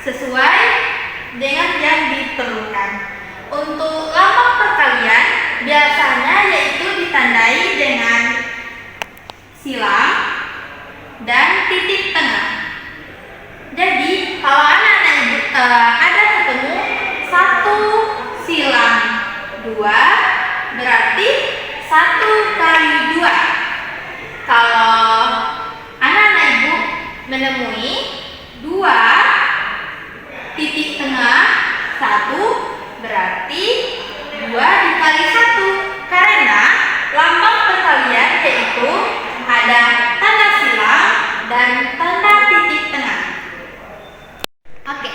sesuai dengan yang diperlukan. Untuk lambang perkalian biasanya yaitu ditandai dengan silang dan titik tengah. Jadi kalau anak-anak ada ketemu 1 silang 2 berarti 1 kali 2. Kalau anak-anak ibu menemui 2 titik tengah 1 berarti 2 dikali 1, karena lambang perkalian yaitu ada tanda silang dan tanda titik tengah. Oke,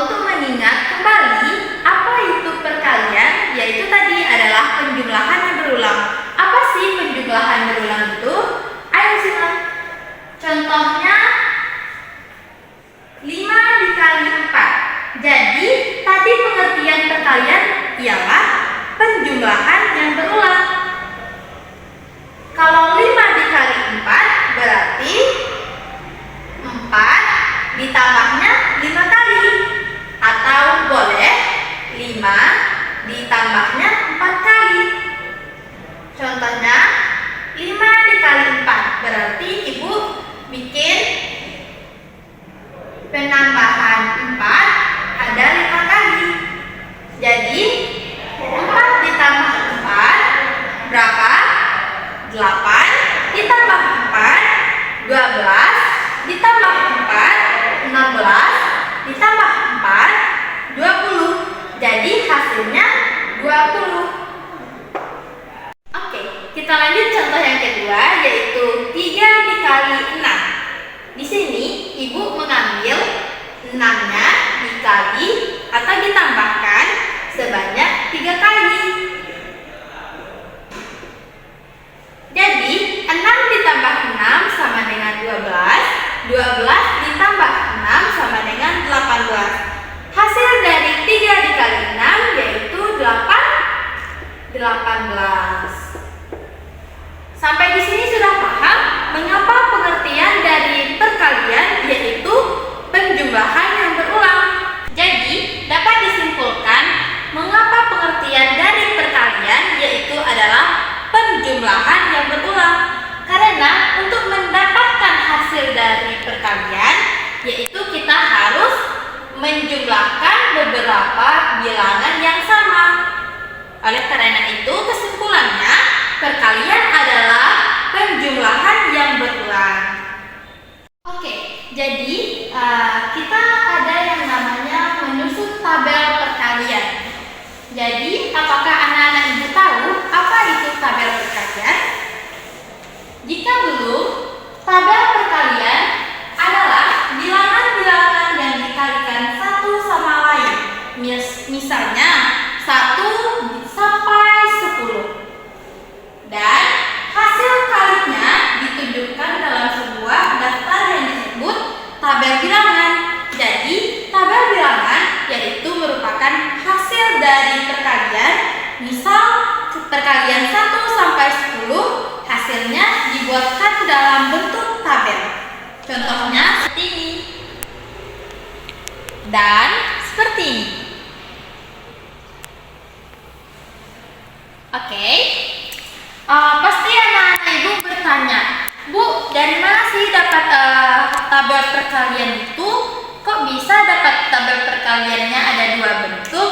untuk mengingat kembali apa itu perkalian, yaitu tadi adalah penjumlahan yang berulang. Apa sih penjumlahan berulang itu? Ayo simak. Contohnya 5 dikali 4. Jadi tadi pengertian perkalian ialah penjumlahan yang berulang. Kalau 5 dikali 4 berarti 4 ditambahnya 5 kali, atau boleh 5 ditambahnya 4 kali. Contohnya 5 dikali 4 berarti ibu bikin penambahan 4 ada 5 kali. Jadi 4 ditambah 4 berapa? 8 ditambah 4 12 ditambah 4 16 ditambah 4 20. Jadi hasilnya 20. Oke, kita lanjut contoh yang kedua, yaitu 3 dikali 6. Di sini ibu mengambil 6-nya dikali atau ditambahkan sebanyak 3 kali. Jadi 6 ditambah 6 sama dengan 12, 12 ditambah 6 sama dengan 18. Hasil dari 3 dikali 6 yaitu 18. Sampai di sini sudah paham mengapa pengertian dari perkalian yaitu penjumlahan yang berulang. Jadi dapat disimpulkan mengapa pengertian dari perkalian yaitu adalah penjumlahan yang berulang. Karena untuk mendapatkan hasil dari perkalian yaitu kita harus menjumlahkan beberapa bilangan yang sama. Oleh karena itu kesimpulannya perkalian adalah penjumlahan yang berulang. Oke, jadi kita ada yang namanya menyusun tabel perkalian. Jadi apakah anak-anak ibu tahu apa itu tabel perkalian? Jika belum, tabel perkalian adalah bilangan-bilangan yang dikalikan satu sama lain. Misalnya 1 sampai 10. Dan hasil kalinya ditunjukkan dalam sebuah daftar yang disebut tabel bilangan. Jadi tabel bilangan yaitu merupakan hasil dari perkalian. Misal perkalian 1 sampai 10 hasilnya dibuatkan dalam bentuk tabel. Contohnya seperti ini dan seperti ini. Oke. Pasti anak-anak ibu bertanya, Bu, dari mana sih dapat tabel perkalian itu? Kok bisa dapat tabel perkaliannya ada 2 bentuk?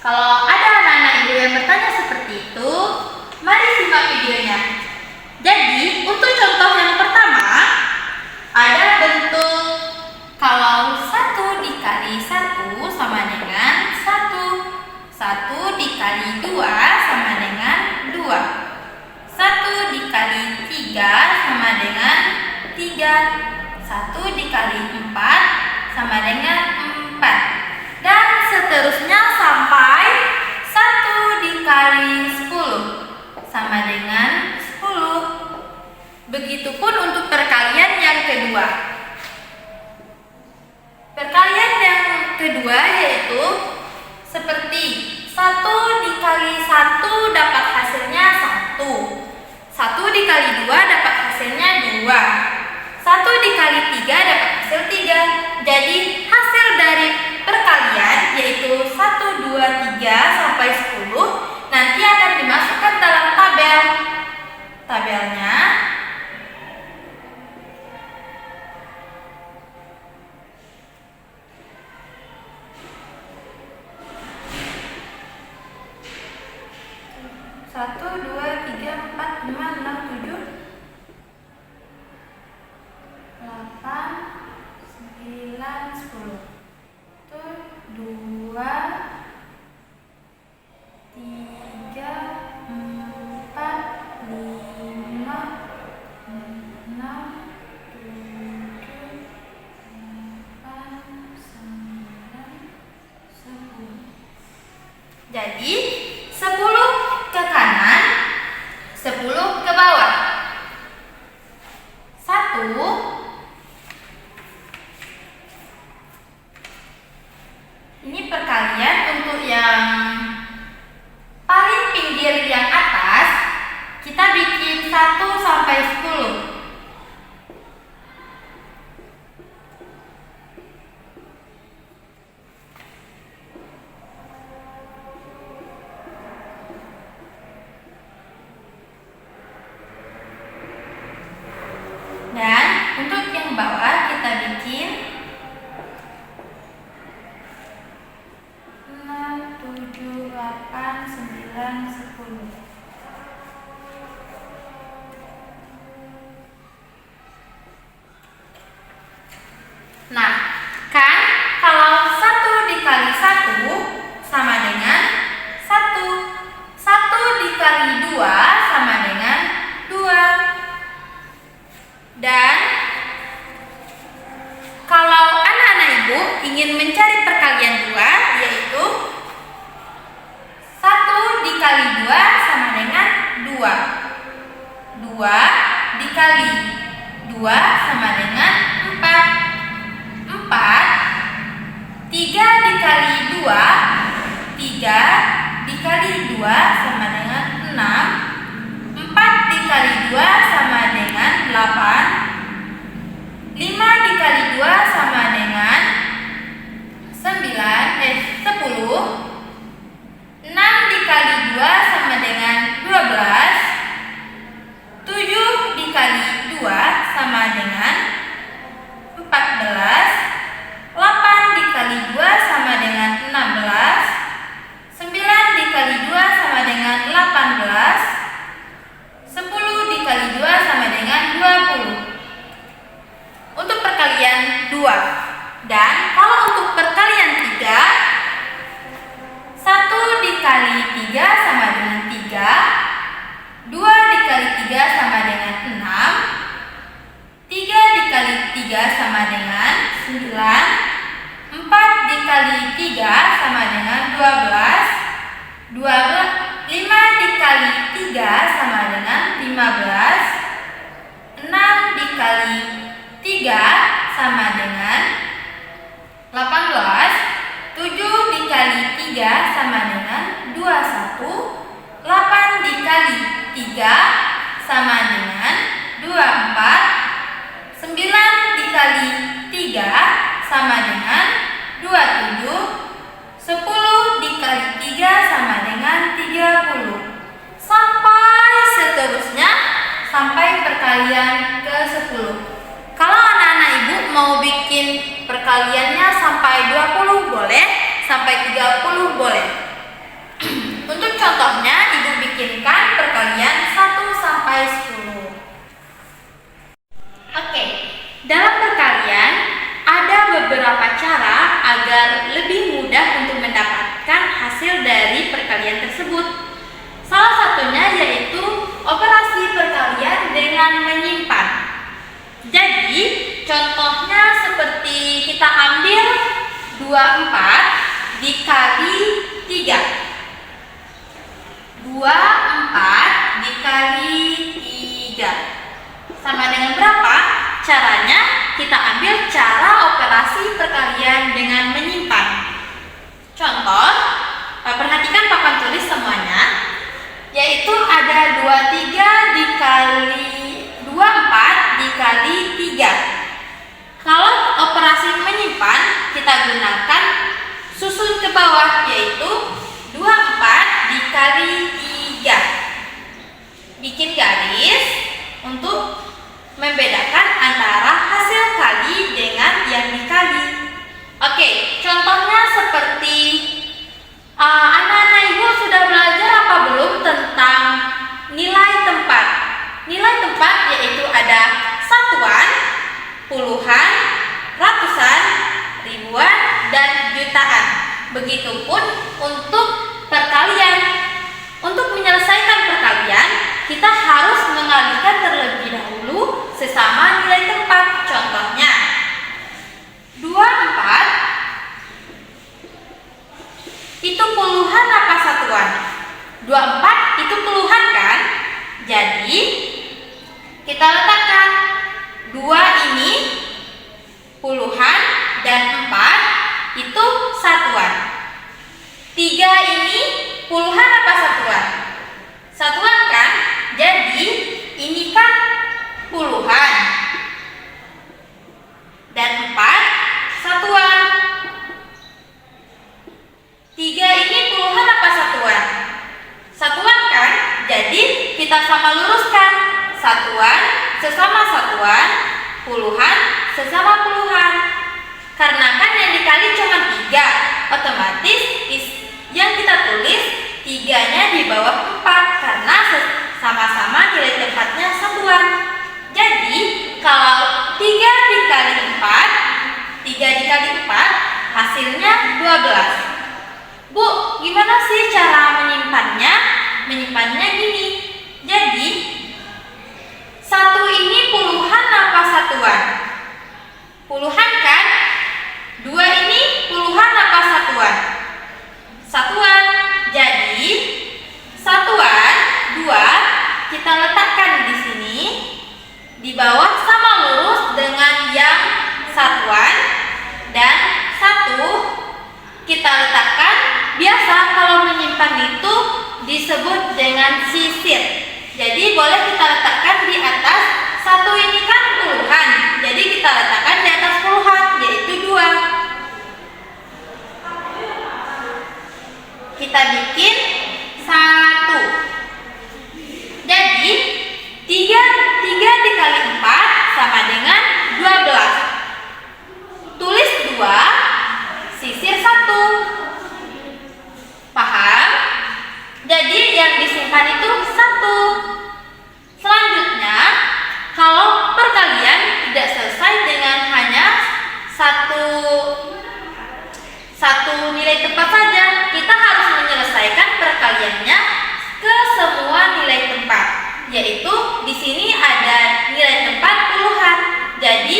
Kalau ada anak-anak ibu yang bertanya seperti itu, mari simak videonya. Jadi, untuk contoh yang pertama, ada bentuk kalau 1 dikali 1 sama dengan 1. 1 dikali 2 sama dengan 2. 1 dikali 3 sama dengan 3. 1 dikali 4 sama dengan 4. Dan seterusnya sampai 1 dikali 10 sama dengan 10. Begitupun untuk perkalian yang kedua. Perkalian yang kedua yaitu seperti 1 dikali 1 dapat hasilnya 1. 1 dikali 2 dapat hasilnya 2. 1 dikali 3 dapat hasil 3. Jadi hasil dari perkalian yaitu 1, 2, 3 sampai 10 nanti akan dimasukkan dalam tabel. Tabelnya satu, dua, tiga, empat, lima, enam, tujuh, 8, 9, 10. Itu 2, 3, 4, 5, 6, 7, 8, 9, 10. Jadi 10 ke kanan, 10 ke bawah. 1, ini perkalian untuk yang paling pinggir yang atas, kita bikin 1 sampai 10. Dan untuk yang bawah kita bikin 6, 7, 8, 9, 10. Nah, kan kalau 1 dikali 1 sama dengan 1. 1 dikali 2 sama dengan 2. Dan kalau anak-anak ibu ingin mencari perkalian 2, yaitu 1 dikali 2 sama dengan 2. 2 dikali 2 sama dengan 4. 4. 3 dikali 2, 3 dikali 2 sama dengan 6. 4 dikali 2 sama dengan 8. 5 dikali 2 sama dengan 10. 6 dikali 2 sama dengan 12. 7 dikali 2 sama dengan 14. 8 dikali 2 sama dengan 16. 9 dikali 2 sama dengan 18. 10 dikali 2 sama dengan 20. Untuk perkalian 2. Dan kalau untuk perkalian 3, 1 dikali 3 sama dengan 3. 2 dikali 3 sama dengan 6. 3 dikali 3 sama dengan 9. 4 dikali 3 sama dengan 12. 5 dikali 3 sama dengan 15. 6 dikali 3 sama dengan 18. 7 dikali 3 sama dengan 21. 8 dikali 3 sama dengan 24. 9 dikali 3 sama dengan 27. 10 dikali 3 sama dengan 30. Sampai seterusnya, sampai perkalian ke-10. Kalau anak-anak ibu mau bikin perkaliannya sampai 20 boleh, sampai 30 boleh. Untuk contohnya, ibu bikinkan perkalian 1 sampai 10. Oke, dalam perkalian ada beberapa cara agar lebih mudah untuk mendapatkan hasil dari perkalian tersebut. Salah satunya yaitu operasi perkalian dengan menyimpan. Jadi, contohnya seperti kita ambil 24 dikali 3. 24 dikali 3 sama dengan berapa? Caranya kita ambil cara operasi perkalian dengan menyimpan. Contoh, perhatikan papan tulis semuanya, yaitu ada 23 dikali 24 dikali 3. Kalau operasi menyimpan membedakan antara hasil kali dengan yang dikali. Oke, contohnya seperti anak-anak ibu sudah belajar apa belum tentang nilai tempat? Nilai tempat yaitu ada satuan, puluhan, ratusan, ribuan, dan jutaan. Begitupun untuk perkalian. Untuk menyelesaikan perkalian, kita harus mengalihkan terlebih dahulu sesama nilai tempat. Contohnya, 24 itu puluhan apa satuan? 24 itu puluhan kan? Jadi, kita letakkan 2 ini puluhan dan 4 itu satuan. 3 ini puluhan apa satuan? Satuan kan? Jadi ini kan puluhan dan 4 satuan. 3 ini puluhan apa satuan? Satuan kan? Jadi kita sama luruskan. Satuan sesama satuan, puluhan sesama puluhan. Karena kan yang dikali cuma 3, otomatis yang kita tulis 3-nya di bawah 4 karena sama-sama nilai tempatnya satuan. Jadi kalau 3 dikali 4, 3 dikali 4 hasilnya 12. Bu, gimana sih cara menyimpannya? Menyimpannya gini. Jadi 1 ini puluhan apa satuan? Puluhan kan? 2 ini puluhan apa satuan? Satuan. Jadi satuan 2 kita letakkan di sini di bawah sama lurus dengan yang satuan, dan 1 kita letakkan. Biasa kalau menyimpan itu disebut dengan sisir. Jadi boleh kita letakkan di atas. 1 ini kan puluhan, jadi kita letakkan di atas puluhan, yaitu 2. Kita bikin 1. Jadi 3 dikali 4 sama dengan 12. Tulis 2, sisir 1. Paham? Jadi yang disimpan itu 1. Selanjutnya, kalau perkalian tidak selesai dengan hanya satu nilai tempat saja, kita harus menyelesaikan perkaliannya ke semua nilai tempat. Yaitu di sini ada nilai tempat puluhan. Jadi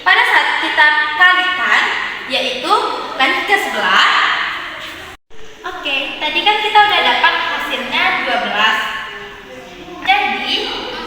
pada saat kita kalikan, yaitu lanjut ke sebelah. Oke, tadi kan kita udah dapat hasilnya 12. Jadi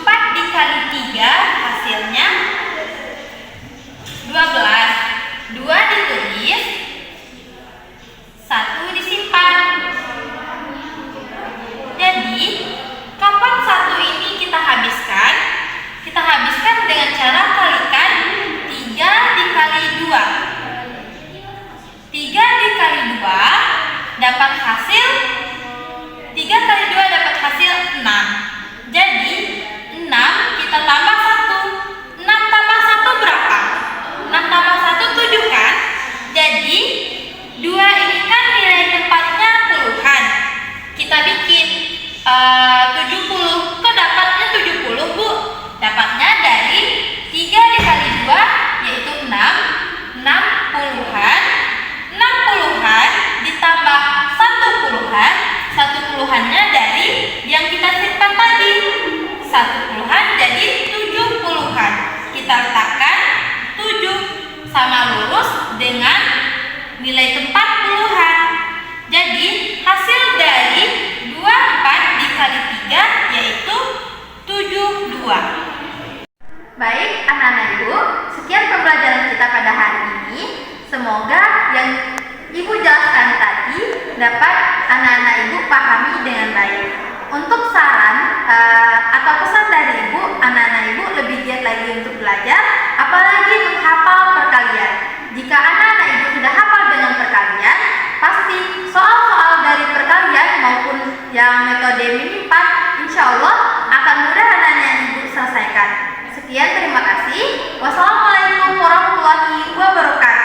4 dikali 3 hasilnya 12. 2 ditulis, 1 disimpan. Jadi kapan 1 ini kita habiskan? Kita habiskan dengan cara kalikan 3 dikali 2. 3 dikali 2 dapat hasil 3 kali 2 dapat hasil 6. Jadi 6 kita tambah 1. 6 tambah 1 berapa? 6 tambah 1 7 kan? Jadi 2 ini kan nilai tempatnya puluhan. Kita bikin 70. Kok dapatnya 70, Bu? Dapatnya dari 3 dikali 2 yaitu 6. 6 puluhan. 6 puluhan ditambah 1 puluhan. 1 puluhannya dari yang kita simpan tadi. 1 puluhan jadi 7 puluhan. Kita letakkan 7 sama lurus dengan nilai tempat puluhan. Jadi hasil dari 24 dikali 3 yaitu 72. Baik anak-anak ibu, sekian pembelajaran kita pada hari ini. Semoga yang ibu jelaskan tadi dapat anak-anak ibu pahami dengan baik. Untuk saran atau pesan dari ibu, anak-anak ibu lebih giat lagi untuk belajar, apalagi menghafal perkalian. Jika anak-anak ibu sudah hafal dengan perkalian, pasti soal-soal dari perkalian maupun yang metode mini 4 insya Allah akan mudah anak-anak ibu selesaikan. Sekian Sekian, terima kasih. Wassalamualaikum warahmatullahi wabarakatuh.